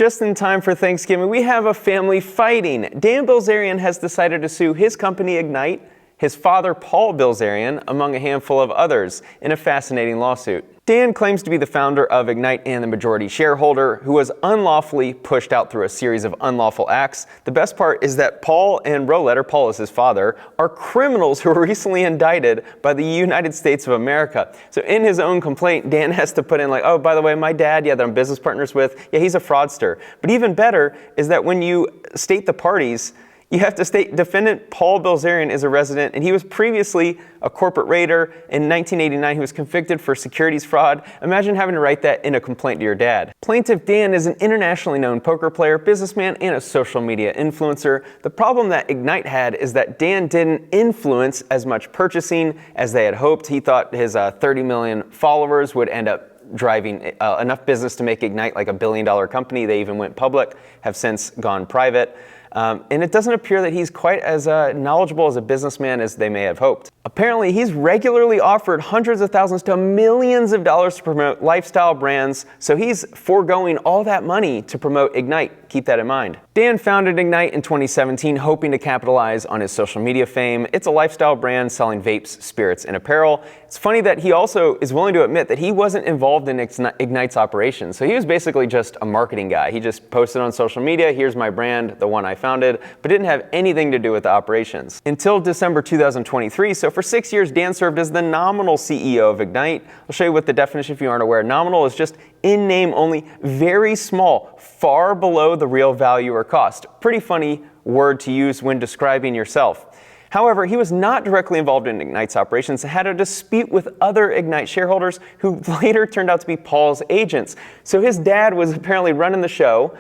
Just in time for Thanksgiving, we have a family fighting. Dan Bilzerian has decided to sue his company Ignite, his father Paul Bilzerian, among a handful of others, in a fascinating lawsuit. Dan claims to be the founder of Ignite and the majority shareholder, who was unlawfully pushed out through a series of unlawful acts. The best part is that Paul and Rohleder, Paul is his father, are criminals who were recently indicted by the United States of America. So in his own complaint, Dan has to put in like, oh, by the way, my dad, that I'm business partners with, he's a fraudster. But even better is that when you state the parties, you have to state defendant Paul Bilzerian is a resident, and he was previously a corporate raider. In 1989, he was convicted for securities fraud. Imagine having to write that in a complaint to your dad. Plaintiff Dan is an internationally known poker player, businessman, and a social media influencer. The problem that Ignite had is that Dan didn't influence as much purchasing as they had hoped. He thought his 30 million followers would end up driving enough business to make Ignite like $1 billion company. They even went public, have since gone private. And it doesn't appear that he's quite as knowledgeable as a businessman as they may have hoped. Apparently, he's regularly offered hundreds of thousands to millions of dollars to promote lifestyle brands, so he's foregoing all that money to promote Ignite. Keep that in mind. Dan founded Ignite in 2017, hoping to capitalize on his social media fame. It's a lifestyle brand selling vapes, spirits, and apparel. It's funny that he also is willing to admit that he wasn't involved in Ignite's operations. So he was basically just a marketing guy. He just posted on social media, here's my brand, the one I founded, but didn't have anything to do with the operations. Until December 2023, so for 6 years, Dan served as the nominal CEO of Ignite. I'll show you what the definition if you aren't aware. Nominal is just in name only, very small, far below the real value or cost. Pretty funny word to use when describing yourself. However, he was not directly involved in Ignite's operations and had a dispute with other Ignite shareholders who later turned out to be Paul's agents. So his dad was apparently running the show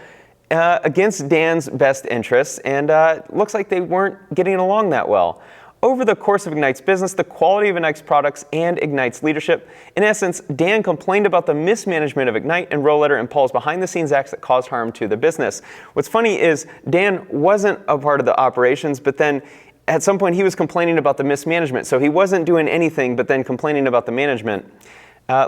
against Dan's best interests, and looks like they weren't getting along that well. Over the course of Ignite's business, the quality of Ignite's products, and Ignite's leadership, in essence, Dan complained about the mismanagement of Ignite and Rohleder and Paul's behind-the-scenes acts that caused harm to the business. What's funny is Dan wasn't a part of the operations, but then at some point he was complaining about the mismanagement. So he wasn't doing anything, but then complaining about the management.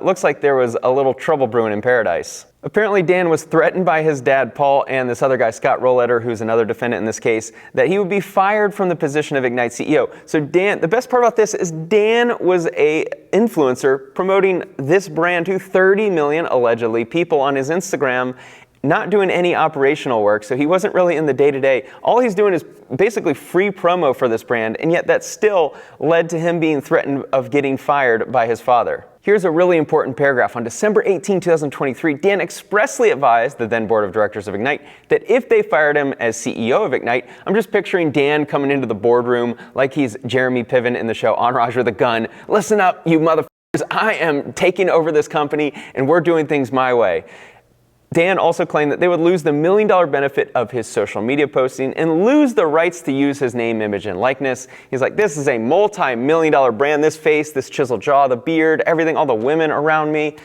Looks like there was a little trouble brewing in paradise. Apparently, Dan was threatened by his dad, Paul, and this other guy, Scott Rohleder, who's another defendant in this case, that he would be fired from the position of Ignite CEO. So Dan, the best part about this is Dan was a influencer promoting this brand to 30 million, allegedly, people on his Instagram, not doing any operational work, so he wasn't really in the day-to-day. All he's doing is basically free promo for this brand, and yet that still led to him being threatened of getting fired by his father. Here's a really important paragraph. On December 18, 2023, Dan expressly advised the then board of directors of Ignite that if they fired him as CEO of Ignite, I'm just picturing Dan coming into the boardroom like he's Jeremy Piven in the show Entourage with a gun. Listen up, you motherfuckers, I am taking over this company and we're doing things my way. Dan also claimed that they would lose the $1 million benefit of his social media posting and lose the rights to use his name, image, and likeness. He's like, this is a multi-million-dollar brand, this face, this chiseled jaw, the beard, everything, all the women around me.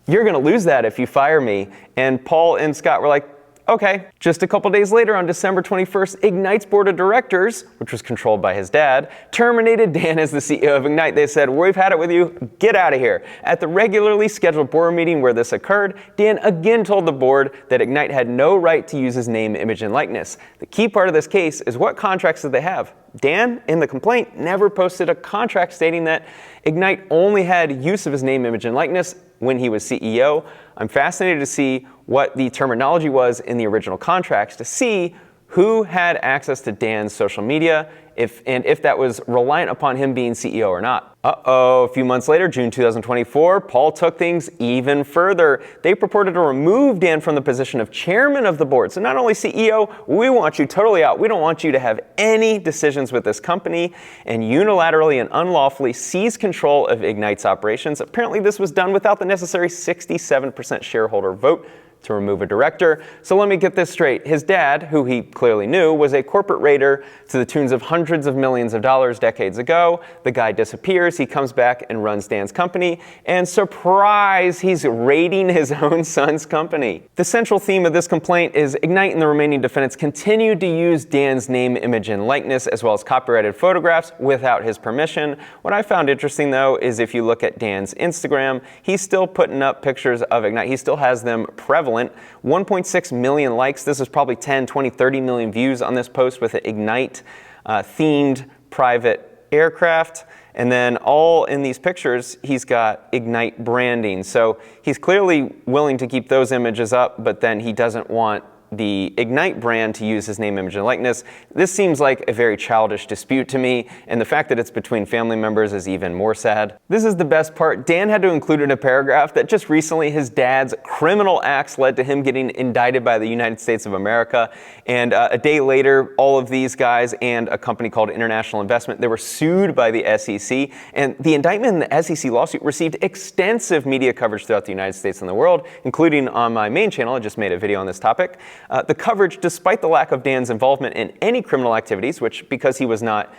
You're going to lose that if you fire me. And Paul and Scott were like, okay. Just a couple days later, on December 21st, Ignite's board of directors, which was controlled by his dad, terminated Dan as the CEO of Ignite. They said, we've had it with you, get out of here. At the regularly scheduled board meeting where this occurred, Dan again told the board that Ignite had no right to use his name, image, and likeness. The key part of this case is what contracts did they have? Dan, in the complaint, never posted a contract stating that Ignite only had use of his name, image, and likeness when he was CEO. I'm fascinated to see what the terminology was in the original contracts to see who had access to Dan's social media, if that was reliant upon him being CEO or not. A few months later, June 2024, Paul took things even further. They purported to remove Dan from the position of chairman of the board. So not only CEO, we want you totally out. We don't want you to have any decisions with this company, and unilaterally and unlawfully seize control of Ignite's operations. Apparently this was done without the necessary 67% shareholder vote to remove a director. So let me get this straight. His dad, who he clearly knew, was a corporate raider to the tunes of hundreds of millions of dollars decades ago. The guy disappears, he comes back and runs Dan's company, and surprise, he's raiding his own son's company. The central theme of this complaint is Ignite and the remaining defendants continued to use Dan's name, image, and likeness, as well as copyrighted photographs without his permission. What I found interesting, though, is if you look at Dan's Instagram, he's still putting up pictures of Ignite. He still has them prevalent prevalent. 1.6 million likes. This is probably 10, 20, 30 million views on this post with an Ignite themed private aircraft. And then all in these pictures, he's got Ignite branding. So he's clearly willing to keep those images up, but then he doesn't want the Ignite brand to use his name, image, and likeness. This seems like a very childish dispute to me, and the fact that it's between family members is even more sad. This is the best part. Dan had to include in a paragraph that just recently his dad's criminal acts led to him getting indicted by the United States of America, and a day later, all of these guys and a company called International Investment, they were sued by the SEC, and the indictment in the SEC lawsuit received extensive media coverage throughout the United States and the world, including on my main channel. I just made a video on this topic. The coverage, despite the lack of Dan's involvement in any criminal activities, which because he was not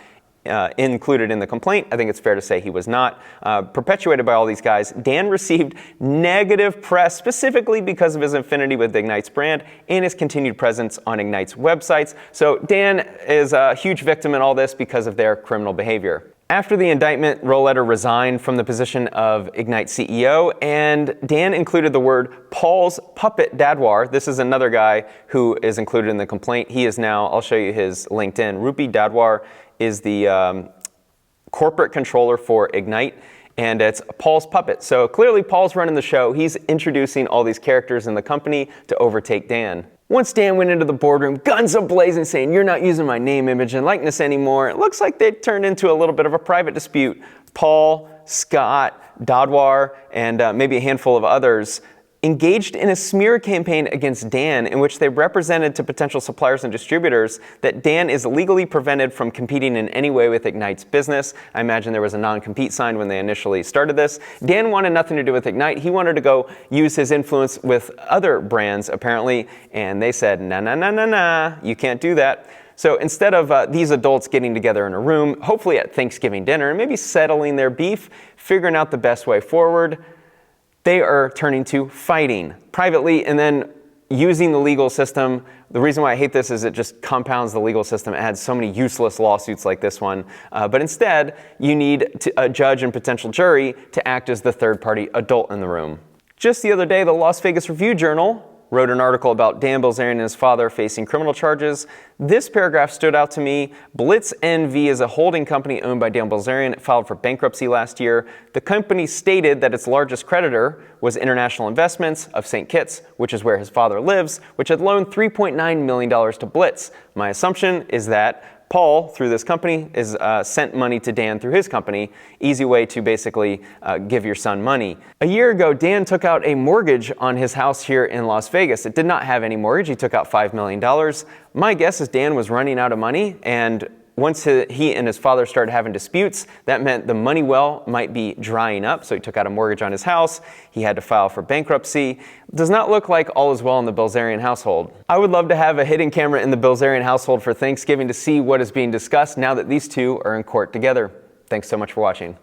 included in the complaint, I think it's fair to say he was not, perpetuated by all these guys, Dan received negative press specifically because of his affinity with Ignite's brand and his continued presence on Ignite's websites. So Dan is a huge victim in all this because of their criminal behavior. After the indictment, Rohleder resigned from the position of Ignite CEO, and Dan included the word Paul's puppet Dadwar. This is another guy who is included in the complaint. He is now, I'll show you his LinkedIn. Rupi Dadwar is the corporate controller for Ignite, and it's Paul's puppet. So clearly Paul's running the show. He's introducing all these characters in the company to overtake Dan. Once Dan went into the boardroom, guns a-blazing, saying, "You're not using my name, image, and likeness anymore," it looks like they turned into a little bit of a private dispute. Paul, Scott, Dadwar, and maybe a handful of others engaged in a smear campaign against Dan in which they represented to potential suppliers and distributors that Dan is legally prevented from competing in any way with Ignite's business. I imagine there was a non-compete signed when they initially started this. Dan wanted nothing to do with Ignite. He wanted to go use his influence with other brands, apparently, and they said, nah, you can't do that. So instead of these adults getting together in a room, hopefully at Thanksgiving dinner, and maybe settling their beef, figuring out the best way forward, they are turning to fighting privately and then using the legal system. The reason why I hate this is it just compounds the legal system. It adds so many useless lawsuits like this one. But instead, you need a judge and potential jury to act as the third-party adult in the room. Just the other day, the Las Vegas Review-Journal wrote an article about Dan Bilzerian and his father facing criminal charges. This paragraph stood out to me. Blitz NV is a holding company owned by Dan Bilzerian. It filed for bankruptcy last year. The company stated that its largest creditor was International Investments of St. Kitts, which is where his father lives, which had loaned $3.9 million to Blitz. My assumption is that Paul, through this company, is sent money to Dan through his company. Easy way to basically give your son money. A year ago, Dan took out a mortgage on his house here in Las Vegas. It did not have any mortgage. He took out $5 million. My guess is Dan was running out of money, and once he and his father started having disputes, that meant the money well might be drying up, so he took out a mortgage on his house. He had to file for bankruptcy. Does not look like all is well in the Bilzerian household. I would love to have a hidden camera in the Bilzerian household for Thanksgiving to see what is being discussed now that these two are in court together. Thanks so much for watching.